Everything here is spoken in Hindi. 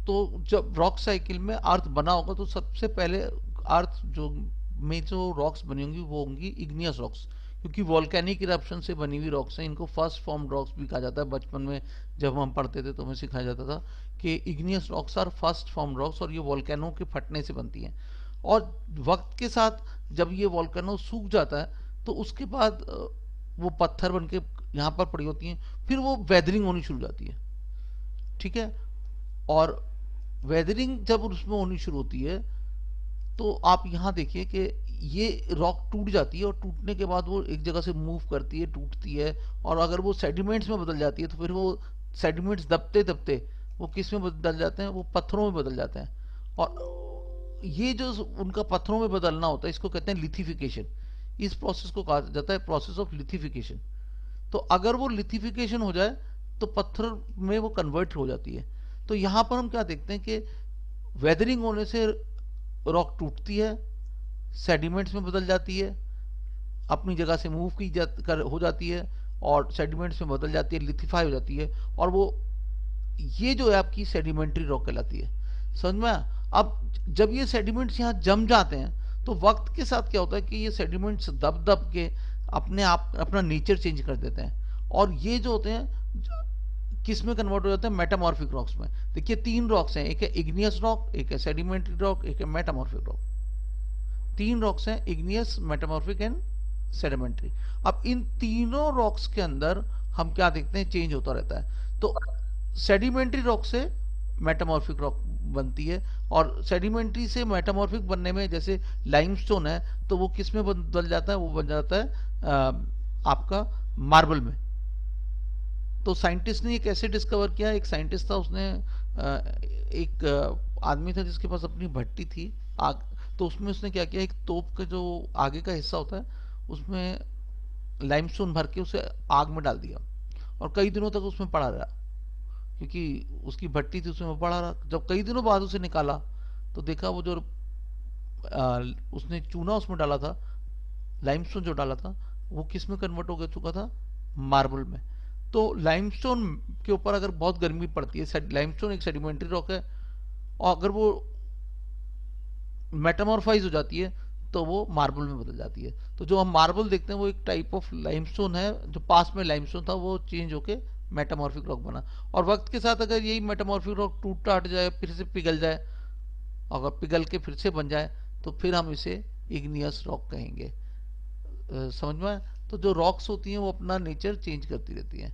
तो जब रॉक साइकिल में अर्थ बना होगा तो सबसे पहले अर्थ जो में जो रॉक्स बनी होंगी वो होंगी इग्नियस रॉक्स, क्योंकि वॉल्केनिक इरप्शन से बनी हुई रॉक्स हैं। इनको फर्स्ट फॉर्म रॉक्स भी कहा जाता है। बचपन में जब हम पढ़ते थे तो हमें सिखाया जाता था कि igneous rocks are first form rocks, और ये वॉल्केनो के फटने से बनती हैं। और वक्त के साथ जब ये वॉल्केनो सूख जाता है तो उसके बाद वो पत्थर बन के यहाँ पर पड़ी होती हैं, फिर वो वेदरिंग होनी शुरू हो जाती है। ठीक है। और वेदरिंग जब उसमें होनी शुरू होती है तो आप यहाँ देखिए कि ये रॉक टूट जाती है, और टूटने के बाद वो एक जगह से मूव करती है, टूटती है, और अगर वो सेडिमेंट्स में बदल जाती है तो फिर वो सेडिमेंट्स दबते दबते वो किस में बदल जाते हैं, वो पत्थरों में बदल जाते हैं। और ये जो उनका पत्थरों में बदलना होता है इसको कहते हैं लिथिफिकेशन। इस प्रोसेस को कहा जाता है प्रोसेस ऑफ लिथिफिकेशन। तो अगर वो लिथिफिकेशन हो जाए तो पत्थर में वो कन्वर्ट हो जाती है। तो यहाँ पर हम क्या देखते हैं कि वेदरिंग होने से रॉक टूटती है, सेडिमेंट्स में बदल जाती है, अपनी जगह से मूव हो जाती है, और सेडिमेंट्स में बदल जाती है, लिथिफाई हो जाती है, और वो ये जो है आपकी सेडिमेंट्री रॉक कहलाती है। समझ में आया? अब जब ये सेडिमेंट्स यहाँ जम जाते हैं तो वक्त के साथ क्या होता है कि ये सेडिमेंट्स दब दब के अपने आप अपना नेचर चेंज कर देते हैं, और ये जो होते हैं किस में कन्वर्ट हो जाते हैं, मेटामॉर्फिक रॉक्स में। देखिए तीन रॉक्स हैं, एक है इग्नियस रॉक, एक है सेडिमेंट्री रॉक, एक है मेटामॉर्फिक रॉक। तीन रॉक्स हैं, इग्नियस, मेटामॉर्फिक एंड सेडिमेंट्री। अब इन तीनों रॉक्स के अंदर हम क्या देखते हैं, चेंज होता रहता है। तो सेडिमेंट्री रॉक से मेटामॉर्फिक रॉक बनती है, और सेडिमेंट्री से मेटामॉर्फिक बनने में जैसे लाइमस्टोन है तो वो किस में बदल जाता है, वो बन जाता है आपका मार्बल में। तो साइंटिस्ट ने ये कैसे डिस्कवर किया, एक साइंटिस्ट था, उसने एक आदमी था जिसके पास अपनी भट्टी थी आग। तो उसमें उसने क्या किया, एक तोप का जो आगे का हिस्सा होता है उसमें लाइमस्टोन भर के उसे आग में डाल दिया, और कई दिनों तक उसमें पड़ा रहा, क्योंकि उसकी भट्टी थी उसमें पड़ा रहा। जब कई दिनों बाद उसे निकाला तो देखा वो जो उसने चूना उसमें डाला था, लाइमस्टोन जो डाला था, वो किस में कन्वर्ट हो चुका था, मार्बल में। तो लाइमस्टोन के ऊपर अगर बहुत गर्मी पड़ती है, लाइमस्टोन एक सेडिमेंट्री रॉक है, और अगर वो मेटामॉर्फाइज हो जाती है तो वो मार्बल में बदल जाती है। तो जो हम मार्बल देखते हैं वो एक टाइप ऑफ लाइमस्टोन है, जो पास में लाइमस्टोन था वो चेंज होके मेटामॉर्फिक रॉक बना। और वक्त के साथ अगर यही मेटामॉर्फिक रॉक टूट टाट जाए, फिर से पिघल जाए, अगर पिघल के फिर से बन जाए तो फिर हम इसे इग्नियस रॉक कहेंगे। समझ में? तो जो रॉक्स होती हैं वो अपना नेचर चेंज करती रहती हैं।